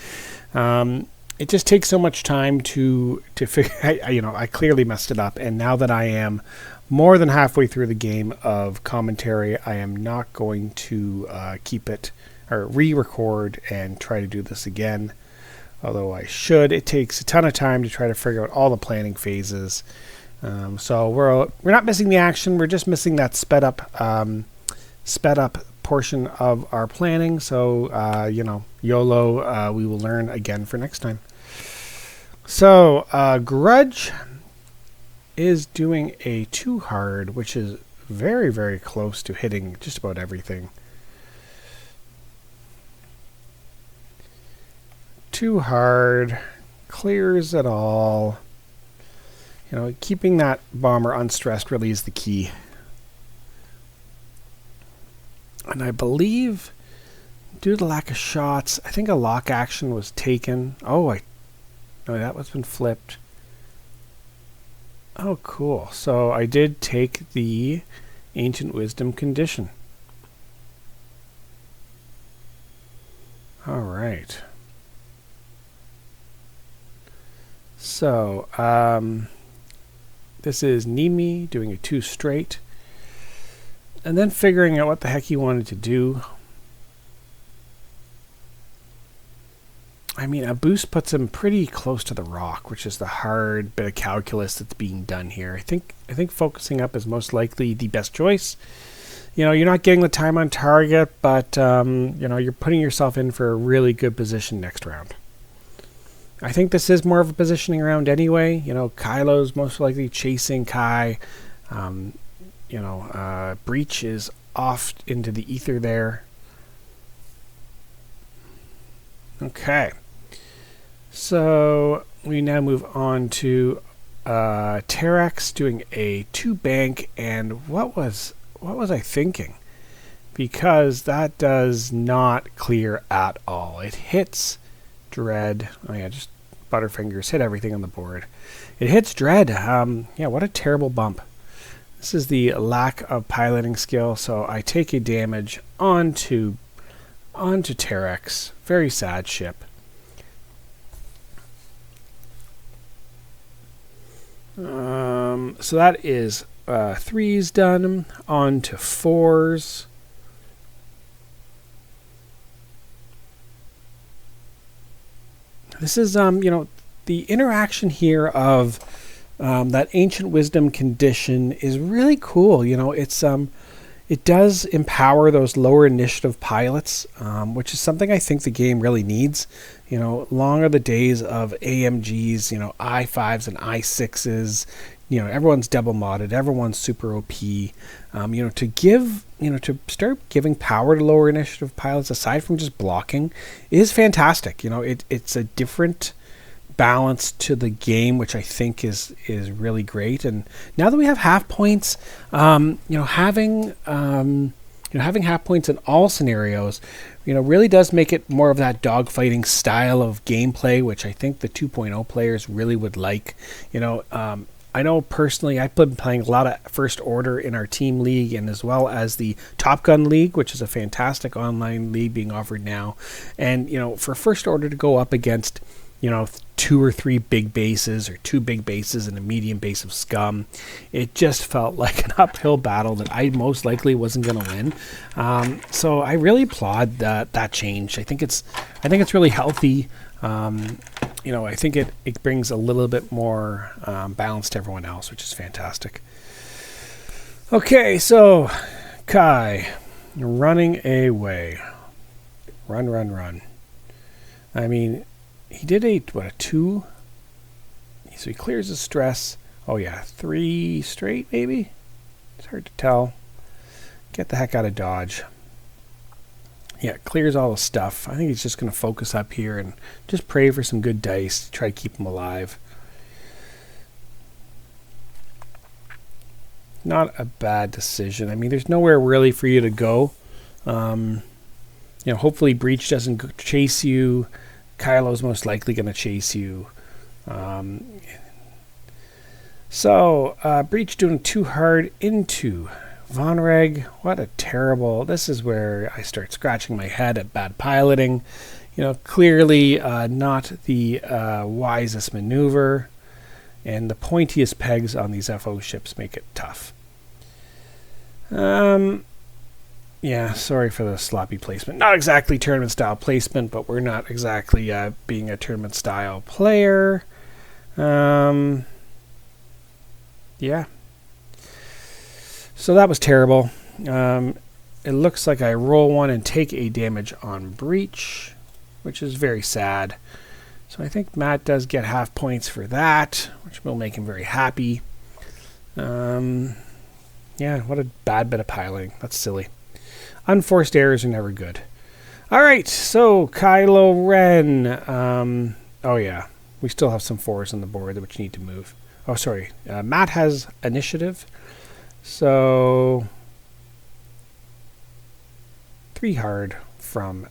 It just takes so much time to figure. I clearly messed it up, and now that I am more than halfway through the game of commentary, I am not going to keep it or re-record and try to do this again. Although I should. It takes a ton of time to try to figure out all the planning phases. So we're not missing the action. We're just missing that sped up portion of our planning. So YOLO. We will learn again for next time. So Grudge is doing a 2 hard, which is very, very close to hitting just about everything. 2 hard clears it all. Keeping that bomber unstressed really is the key. And I believe, due to the lack of shots, I think a lock action was taken. No, that was been flipped. Oh, cool. So I did take the Ancient Wisdom condition. All right. So, this is Nimi doing a 2 straight. And then figuring out what the heck he wanted to do. I mean, a boost puts him pretty close to the rock, which is the hard bit of calculus that's being done here. I think focusing up is most likely the best choice. You know, you're not getting the time on target, but you know, you're putting yourself in for a really good position next round. I think this is more of a positioning round anyway. You know, Kylo's most likely chasing Kai. You know, Breach is off into the ether there. Okay. So we now move on to Terex doing a 2-bank, and what was I thinking? Because that does not clear at all. It hits Dread. Oh yeah, just Butterfingers hit everything on the board. It hits Dread. Yeah, what a terrible bump. This is the lack of piloting skill. So I take a damage onto Terex. Very sad ship. So that is 3s done. On to 4s. This is, you know, the interaction here of that Ancient Wisdom condition is really cool. You know, it's it does empower those lower initiative pilots, which is something I think the game really needs. You know, long are the days of AMGs, you know, I5s and I6s. You know, everyone's double modded, everyone's super OP. You know, to start giving power to lower initiative pilots aside from just blocking is fantastic. You know, it's a different balance to the game, which I think is really great. And now that we have half points, you know, having half points in all scenarios, you know, really does make it more of that dogfighting style of gameplay, which I think the 2.0 players really would like. You know, I know personally I've been playing a lot of First Order in our team league, and as well as the Top Gun League, which is a fantastic online league being offered now. And, you know, for First Order to go up against, you know, 2 or 3 big bases, or 2 big bases and a medium base of scum, it just felt like an uphill battle that I most likely wasn't going to win. So I really applaud that change. I think it's really healthy. You know, I think it brings a little bit more balance to everyone else, which is fantastic. Okay, so Kai running away. Run. I mean, he did a 2? So he clears his stress. Oh yeah, 3 straight maybe? It's hard to tell. Get the heck out of Dodge. Yeah, clears all the stuff. I think he's just going to focus up here and just pray for some good dice to try to keep him alive. Not a bad decision. I mean, there's nowhere really for you to go. You know, hopefully Breach doesn't chase you. Kylo's most likely going to chase you. So Breach doing too hard into Vonreg. What a terrible... This is where I start scratching my head at bad piloting. You know, clearly not the wisest maneuver. And the pointiest pegs on these FO ships make it tough. Yeah, sorry for the sloppy placement. Not exactly tournament style placement, but we're not exactly being a tournament style player. Yeah. So that was terrible. It looks like I roll 1 and take a damage on Breach, which is very sad. So I think Matt does get half points for that, which will make him very happy. Yeah, what a bad bit of piloting. That's silly. Unforced errors are never good. All right, so Kylo Ren. Oh yeah, we still have some 4s on the board which need to move. Oh, sorry. Matt has initiative. So 3 hard from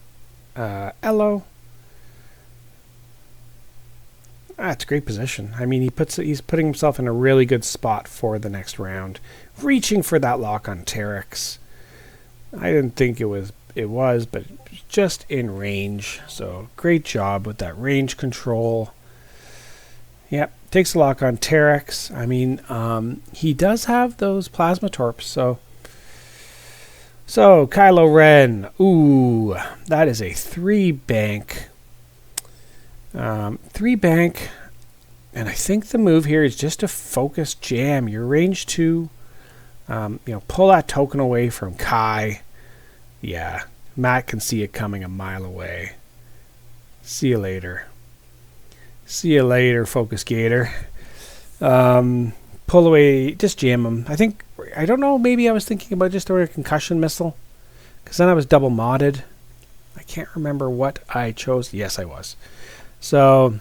Ello. That's a great position. I mean, he's putting himself in a really good spot for the next round, reaching for that lock on Terex. I didn't think it was, but just in range. So great job with that range control. Yep, takes a lock on Terex. I mean, he does have those plasma torps. So Kylo Ren. Ooh, that is a 3 bank. 3 bank, and I think the move here is just to focus jam. Your range 2, pull that token away from Kai. Yeah, Matt can see it coming a mile away. See you later. See you later, Focus Gator. Pull away, just jam him. I don't know, maybe I was thinking about just throwing a concussion missile, because then I was double modded. I can't remember what I chose. Yes, I was. So,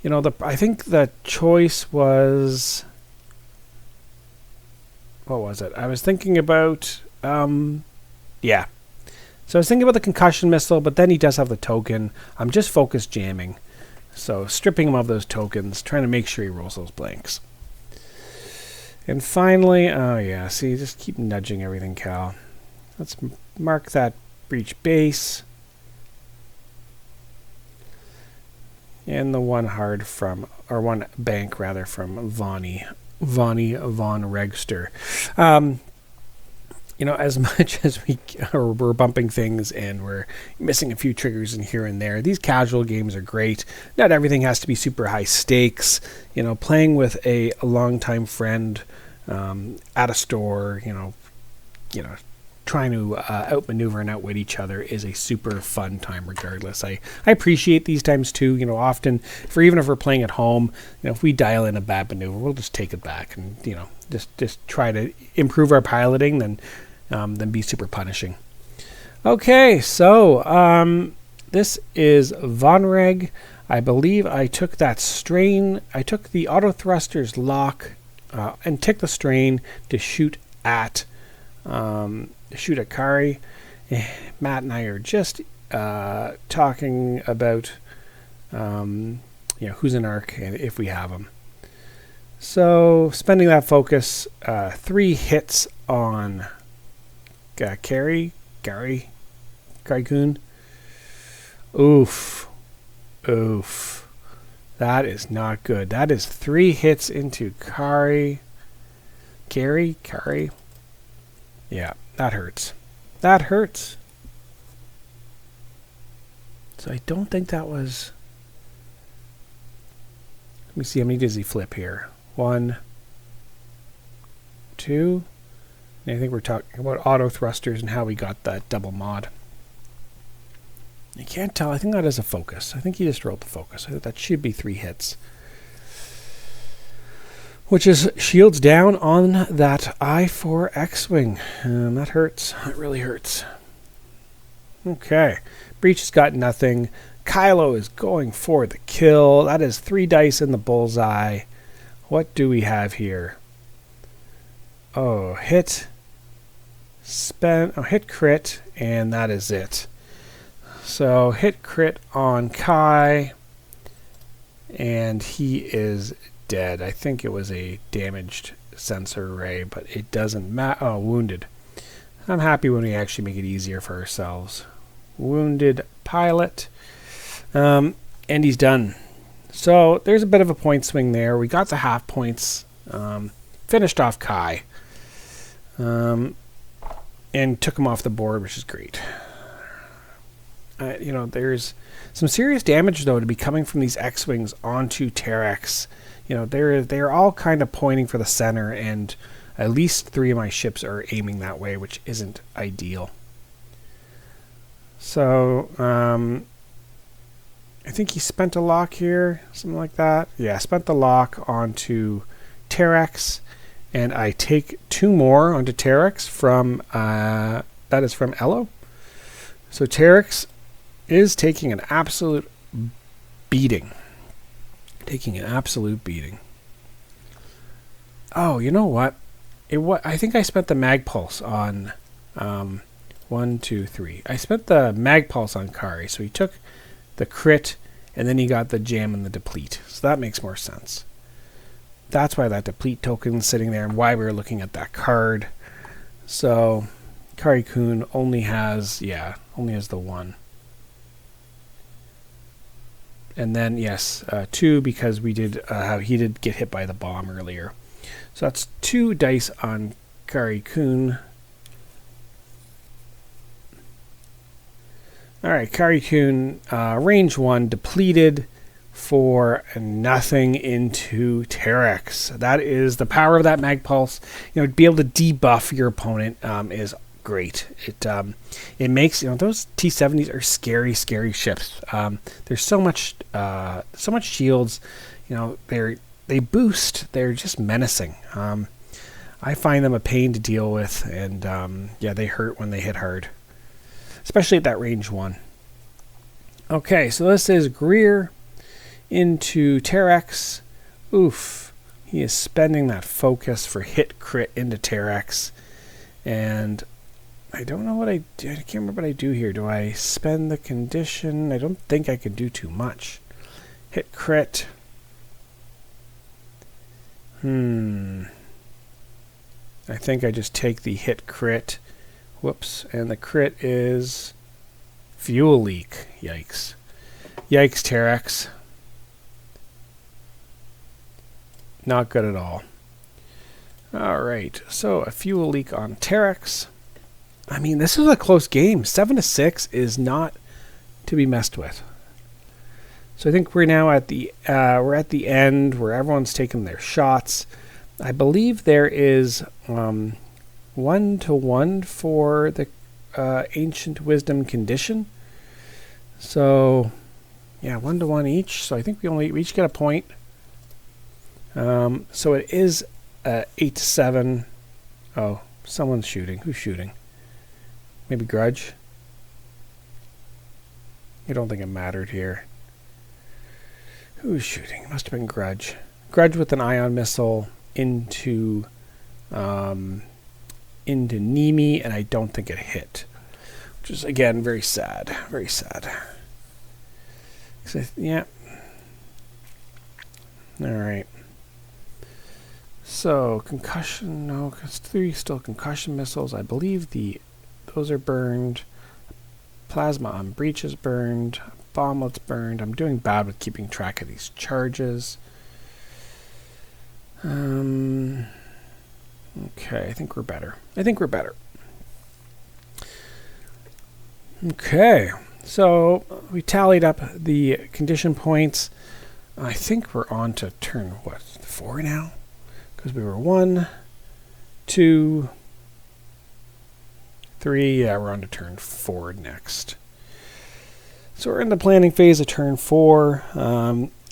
I think the choice was, what was it? I was thinking about, yeah. So I was thinking about the concussion missile, but then he does have the token. I'm just focus jamming. So stripping him of those tokens, trying to make sure he rolls those blanks. And finally, oh yeah, see, just keep nudging everything, Cal. Let's mark that breach base. And the one bank rather from Vonnie von Regster. As much as we're bumping things and we're missing a few triggers in here and there, these casual games are great. Not everything has to be super high stakes. Playing with a longtime friend at a store, trying to outmaneuver and outwit each other is a super fun time regardless. I appreciate these times too. Often, even if we're playing at home, if we dial in a bad maneuver, we'll just take it back and, just try to improve our piloting than be super punishing. Okay, so this is Vonreg. I believe I took that strain. I took the auto thrusters lock and tick the strain to shoot at Kari. Matt and I are just talking about who's an arc and if we have them. So spending that focus, 3 hits on Kari Kun. Oof. That is not good. That is 3 hits into Kari. Yeah, that hurts. That hurts. So I don't think that was... Let me see, how many does he flip here? 1, 2. And I think we're talking about auto thrusters and how we got that double mod. I can't tell. I think that is a focus. I think he just rolled the focus. I think that should be 3 hits. Which is shields down on that I-4 X-Wing. That hurts. That really hurts. Okay. Breach has got nothing. Kylo is going for the kill. That is 3 dice in the bullseye. What do we have here? Oh, hit. Hit crit. And that is it. So hit crit on Kai. And he is dead. I think it was a damaged sensor array, but it doesn't matter. Oh, wounded. I'm happy when we actually make it easier for ourselves. Wounded pilot. And he's done. So there's a bit of a point swing there. We got the half points. Finished off Kai. And took him off the board, which is great. There's some serious damage, though, to be coming from these X-Wings onto Terex. They're all kind of pointing for the center, and at least 3 of my ships are aiming that way, which isn't ideal. So, I think he spent a lock here, something like that. Yeah, spent the lock onto Terex, and I take 2 more onto Terex from, that is from Elo. So Terex is taking an absolute beating. Oh, you know what? I think I spent the mag pulse on 1, 2, 3. I spent the mag pulse on Kari, so he took the crit and then he got the jam and the deplete. So that makes more sense. That's why that deplete token is sitting there and why we were looking at that card. So Kari Kun only has the 1. And then, yes, 2 because we did he did get hit by the bomb earlier. So that's 2 dice on Kari Kun. All right, Karyakun, range 1 depleted for nothing into Terex. That is the power of that mag pulse. You know, to be able to debuff your opponent is great. It makes, you know, those T70s are scary ships. There's so much shields. You know, they boost. They're just menacing. I find them a pain to deal with, and yeah, they hurt when they hit hard, especially at that range 1. Okay, so this is Greer into Terex. Oof. He is spending that focus for hit crit into Terex. And I don't know what I do. I can't remember what I do here. Do I spend the condition? I don't think I could do too much. Hit crit. I think I just take the hit crit. Whoops. And the crit is fuel leak. Yikes. Yikes, Terex. Not good at all. Alright, so a fuel leak on Terex. I mean, this is a close game. 7-6 is not to be messed with. So I think we're now at the end where everyone's taking their shots. I believe there is 1-to-1 for the Ancient Wisdom condition. So yeah, 1-to-1 each. So I think we each get a point. So it is 8-7. Oh, someone's shooting. Who's shooting? Maybe Grudge? I don't think it mattered here. Who's shooting? It must have been Grudge. Grudge with an ion missile into Nemi, and I don't think it hit. Which is, again, very sad. Very sad. Yeah. Alright. So, concussion, no, because 3 still concussion missiles. I believe those are burned. Plasma on breach is burned. Bomblet's burned. I'm doing bad with keeping track of these charges. Okay, I think we're better. Okay, so we tallied up the condition points. I think we're on to turn, 4 now? Because we were 1, 2, 3. Yeah, we're on to turn 4 next. So we're in the planning phase of turn 4.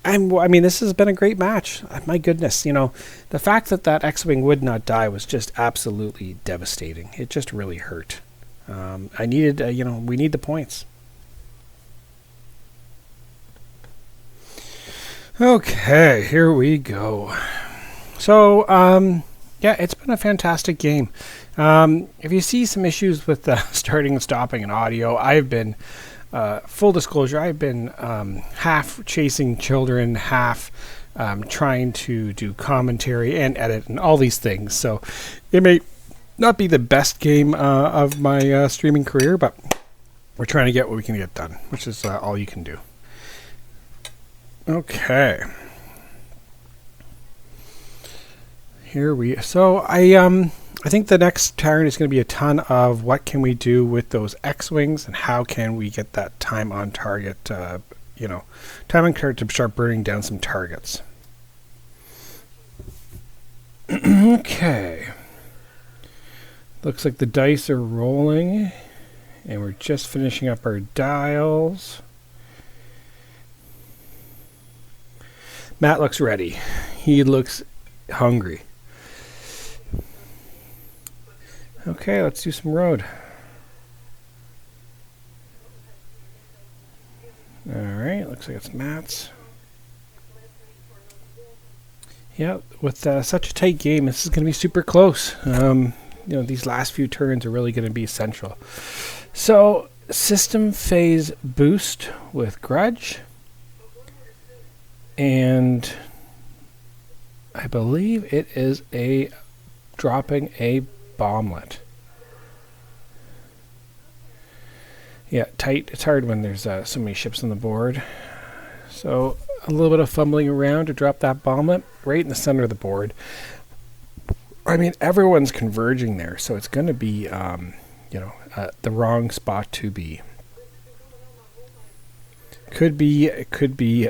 I mean, this has been a great match. My goodness, you know, the fact that X-Wing would not die was just absolutely devastating. It just really hurt. I needed, we need the points. Okay, here we go. So, yeah, it's been a fantastic game. If you see some issues with starting and stopping an audio, I've been, full disclosure, I've been half chasing children, half trying to do commentary and edit and all these things. So it may not be the best game of my streaming career, but we're trying to get what we can get done, which is all you can do. Okay. So I think the next turn is going to be a ton of what can we do with those X-Wings and how can we get that time on target, time on target to start burning down some targets. Okay. Looks like the dice are rolling and we're just finishing up our dials. Matt looks ready. He looks hungry. Okay, let's do some road. Alright, looks like it's Matt's. Yeah, with such a tight game, this is going to be super close. These last few turns are really going to be essential. So, system phase boost with Grudge. And I believe it is dropping a bomblet. Yeah, tight. It's hard when there's so many ships on the board. So a little bit of fumbling around to drop that bomblet right in the center of the board. I mean, everyone's converging there, so it's going to be, the wrong spot to be. Could be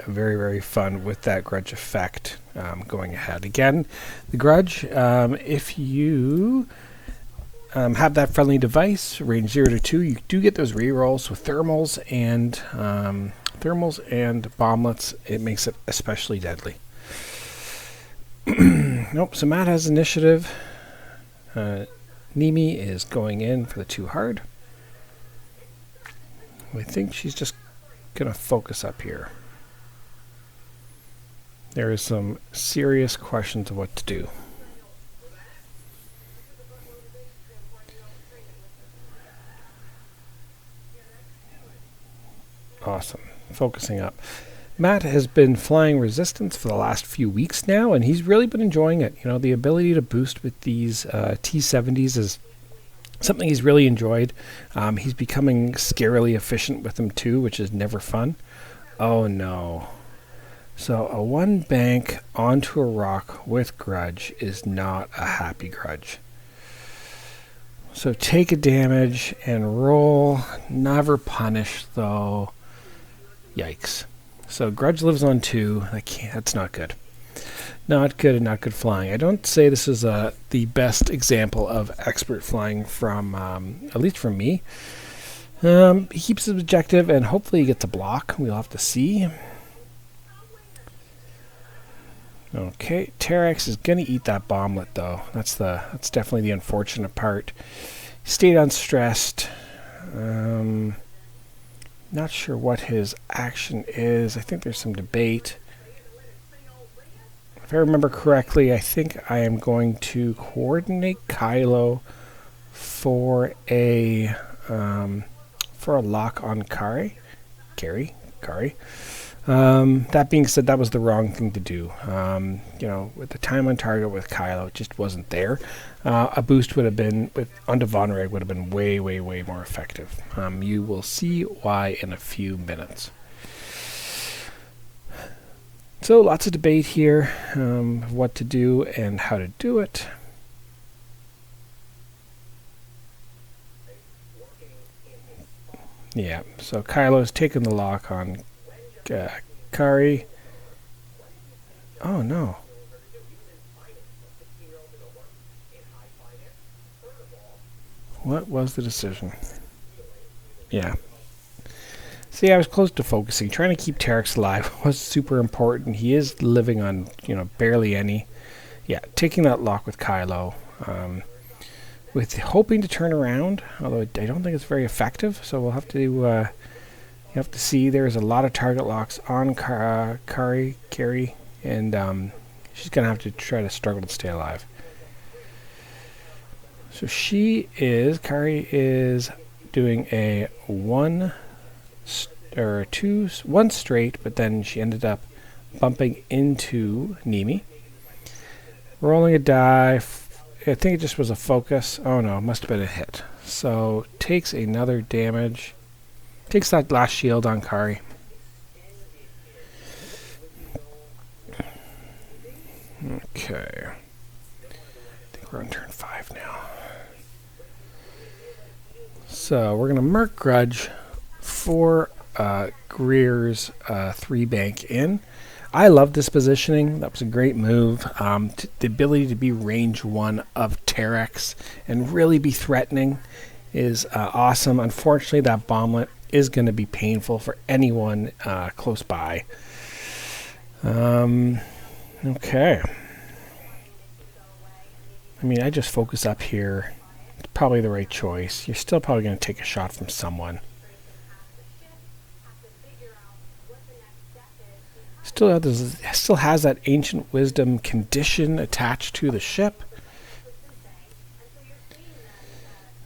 very, very fun with that grudge effect going ahead. Again, the grudge, if you have that friendly device, range 0 to 2, you do get those rerolls with thermals and bomblets. It makes it especially deadly. Nope, so Matt has initiative. Nimi is going in for the 2 hard. I think she's just going to focus up here. There is some serious questions of what to do. Awesome. Focusing up. Matt has been flying resistance for the last few weeks now, and he's really been enjoying it. You know, the ability to boost with these T70s is something he's really enjoyed. He's becoming scarily efficient with them too, which is never fun. Oh no. So a 1 bank onto a rock with grudge is not a happy grudge. So take a damage and roll. Never punish though. Yikes. So grudge lives on 2. That's not good. Not good and not good flying. I don't say this is the best example of expert flying from, at least from me. He keeps his objective and hopefully he gets a block. We'll have to see. Okay, Terex is going to eat that bomblet though. That's definitely the unfortunate part. He stayed unstressed. Not sure what his action is. I think there's some debate. If I remember correctly, I think I am going to coordinate Kylo for a lock on Kari. That being said, that was the wrong thing to do. You know, with the time on target with Kylo, it just wasn't there. A boost would have been onto Von Reg would have been way, way, way more effective. You will see why in a few minutes. So lots of debate here, what to do and how to do it. Yeah, so Kylo's taken the lock on Kari. Oh no. What was the decision? Yeah. See, I was close to focusing. Trying to keep Terex alive was super important. He is living on, you know, barely any. Yeah, taking that lock with Kylo. With hoping to turn around, although I don't think it's very effective. So we'll have to you have to see. There's a lot of target locks on Kari, and she's going to have to try to struggle to stay alive. So Kari is doing a 1 straight, but then she ended up bumping into Nimi. Rolling a die. I think it just was a focus. Oh no, it must have been a hit. So takes another damage. Takes that last shield on Kari. Okay. I think we're on turn 5 now. So we're going to mark Grudge for Greer's 3 bank in. I love this positioning. That was a great move. The ability to be range 1 of Terex and really be threatening is awesome. Unfortunately, that bomblet is going to be painful for anyone close by. Okay. I mean, I just focus up here. It's probably the right choice. You're still probably going to take a shot from someone. Still has that ancient wisdom condition attached to the ship.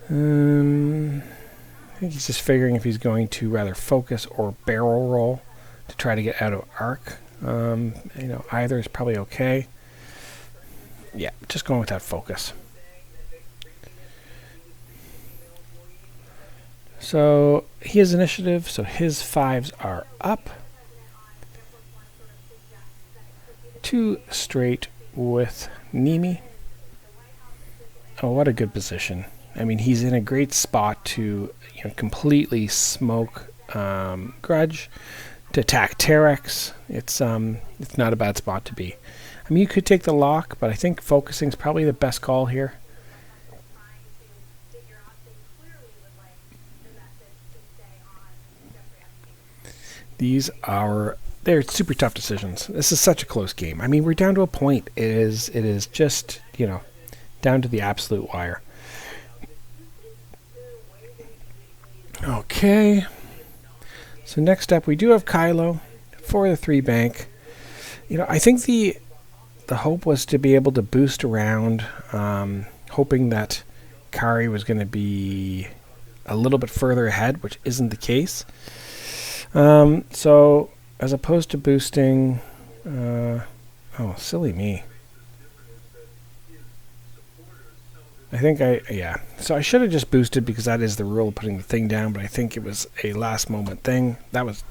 I think he's just figuring if he's going to rather focus or barrel roll to try to get out of arc. You know, either is probably okay. Yeah, just going with that focus. So he has initiative, so his 5s are up. 2 straight with Nimi. Oh, what a good position. I mean, he's in a great spot to completely smoke Grudge. to attack Terex, it's not a bad spot to be. I mean, you could take the lock, but I think focusing is probably the best call here. They're super tough decisions. This is such a close game. I mean, we're down to a point. It is just, down to the absolute wire. Okay. So next up, we do have Kylo for the 3 bank. I think the hope was to be able to boost around, hoping that Kari was going to be a little bit further ahead, which isn't the case. So as opposed to boosting, oh, silly me. So I should have just boosted because that is the rule of putting the thing down, but I think it was a last moment thing. That was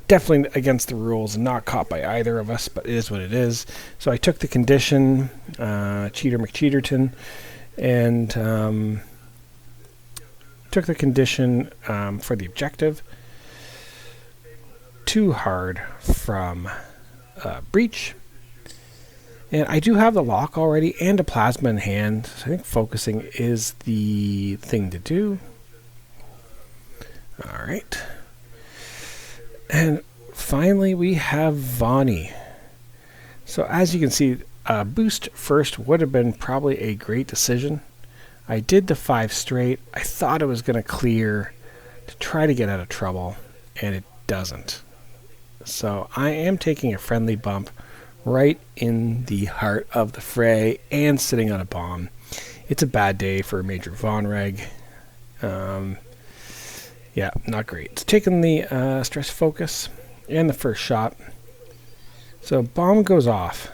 definitely against the rules and not caught by either of us, but it is what it is. So I took the condition, Cheater McCheaterton, and took the condition for the objective. Too hard from Breach. And I do have the lock already and a plasma in hand, so I think focusing is the thing to do. Alright. And finally we have Vani. So as you can see, boost first would have been probably a great decision. I did the 5 straight. I thought it was going to clear to try to get out of trouble, and it doesn't. So I am taking a friendly bump right in the heart of the fray and sitting on a bomb. It's a bad day for Major Von Reg. Yeah, not great. It's taking the stress focus and the first shot. So bomb goes off.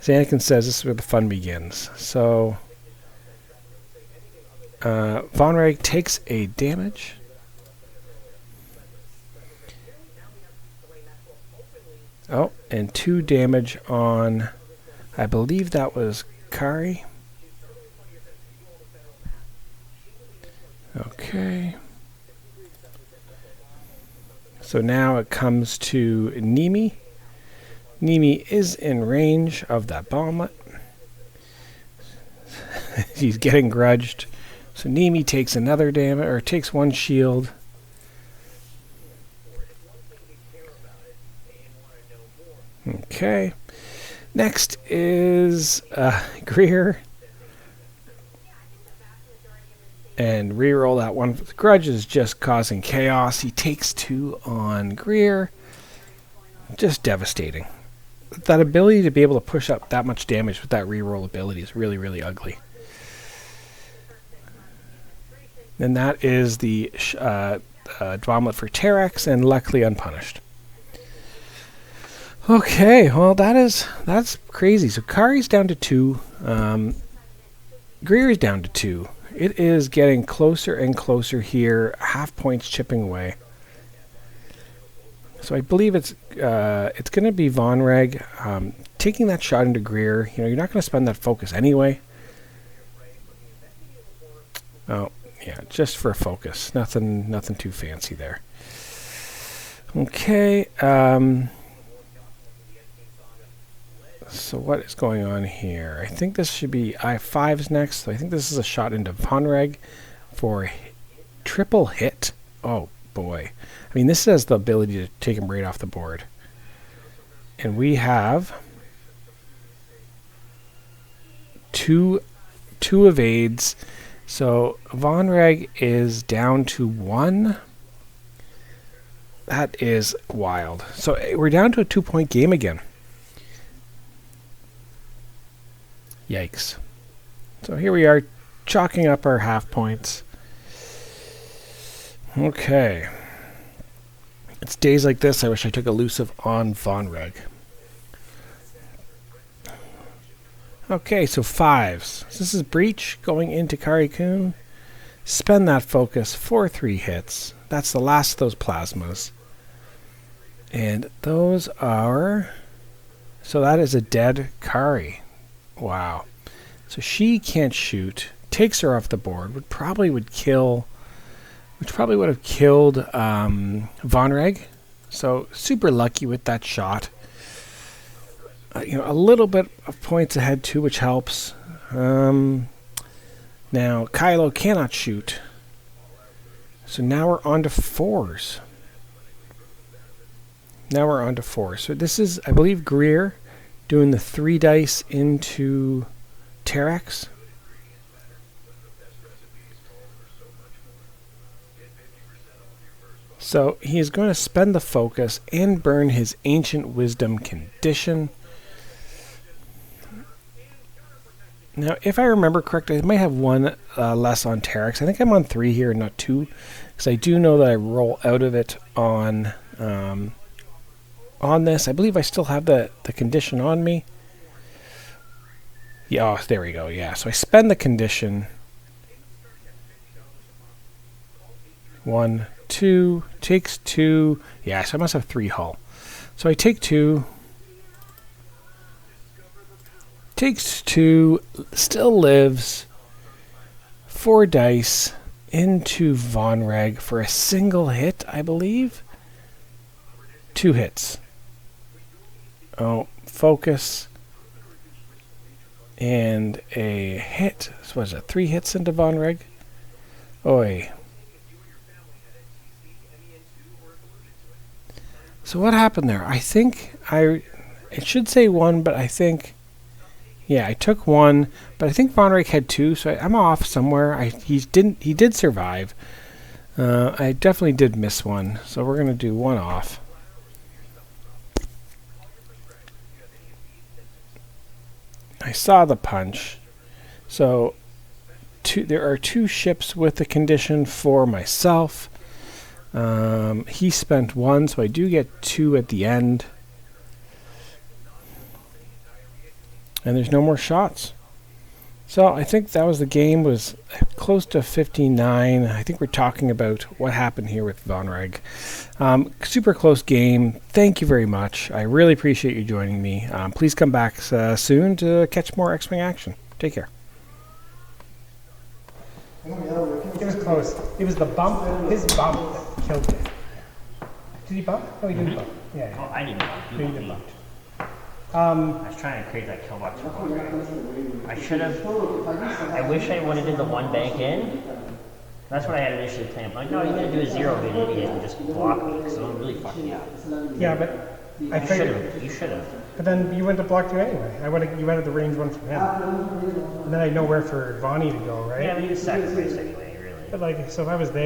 As Anakin says, this is where the fun begins. So Von Reg takes a damage. Oh, and 2 damage on, I believe that was Kari. Okay. So now it comes to Nimi. Nimi is in range of that bomblet. He's getting grudged. So Nimi takes another damage, or takes 1 shield. Okay. Next is Greer. And reroll that one. The grudge is just causing chaos. He takes 2 on Greer. Just devastating. That ability to be able to push up that much damage with that reroll ability is really, really ugly. And that is the Dwomlet for Terex, and luckily unpunished. Okay, well that's crazy. So Kari's down to 2. Greer's down to 2. It is getting closer and closer here. Half points chipping away. So I believe it's going to be Von Reg taking that shot into Greer. You're not going to spend that focus anyway. Oh yeah, just for a focus. Nothing too fancy there. Okay. So what is going on here? I think this should be I5's next. So I think this is a shot into Von Reg for triple hit. Oh boy. I mean, this has the ability to take him right off the board. And we have two evades. So Von Reg is down to 1. That is wild. So we're down to a 2-point game again. Yikes. So here we are, chalking up our half points. Okay. It's days like this I wish I took elusive on Von Reg. Okay, so 5s. So this is Breach going into Kari-kun. Spend that focus for 3 hits. That's the last of those plasmas. And those are... So that is a dead Kari. Wow. So she can't shoot. Takes her off the board. Which probably would have killed Von Reg. So super lucky with that shot. A little bit of points ahead too, which helps. Now Kylo cannot shoot. So now we're on to 4s. So this is, I believe, Greer doing the 3 dice into Terex. So he is going to spend the focus and burn his Ancient Wisdom condition. Now, if I remember correctly, I might have 1 less on Terex. I think I'm on 3 here, not 2, because I do know that I roll out of it on this. I believe I still have the condition on me. Yeah, oh, there we go. Yeah, so I spend the condition. 1, 2, takes 2. Yeah, so I must have 3 hull. So I take 2. Takes 2, still lives. 4 dice into Von Reg for a single hit, I believe. 2 hits. Oh, focus. And a hit. So what is it? 3 hits into Von Reg? Oi. So what happened there? I think it should say 1, but I think, yeah, I took 1, but I think Von Reg had 2, so I'm off somewhere. He did survive. I definitely did miss 1, so we're gonna do 1 off. I saw the punch. So there are 2 ships with the condition for myself. He spent 1, so I do get 2 at the end. And there's no more shots. So I think that was the game, was close to 59. I think we're talking about what happened here with Von Reg. Super close game. Thank you very much. I really appreciate you joining me. Please come back soon to catch more X-Wing action. Take care. It was close. It was the bump, his bump that killed it. Did he bump? No, he didn't bump. Yeah. Oh, I didn't bump. You didn't bump. I was trying to create that kill box for one guy. I should have. I wish I would have did the 1 bank in. That's what I had initially planned. I'm like, no, he's going to do a 0 bid idiot and just block me because it'll really fuck me up. Yeah, but I figured. You should have. But then you went to block 2 anyway. You wanted the range 1 from him. And then I know where for Vonnie to go, right? Yeah, but he was sacrificed anyway, really. But like, so if I was there.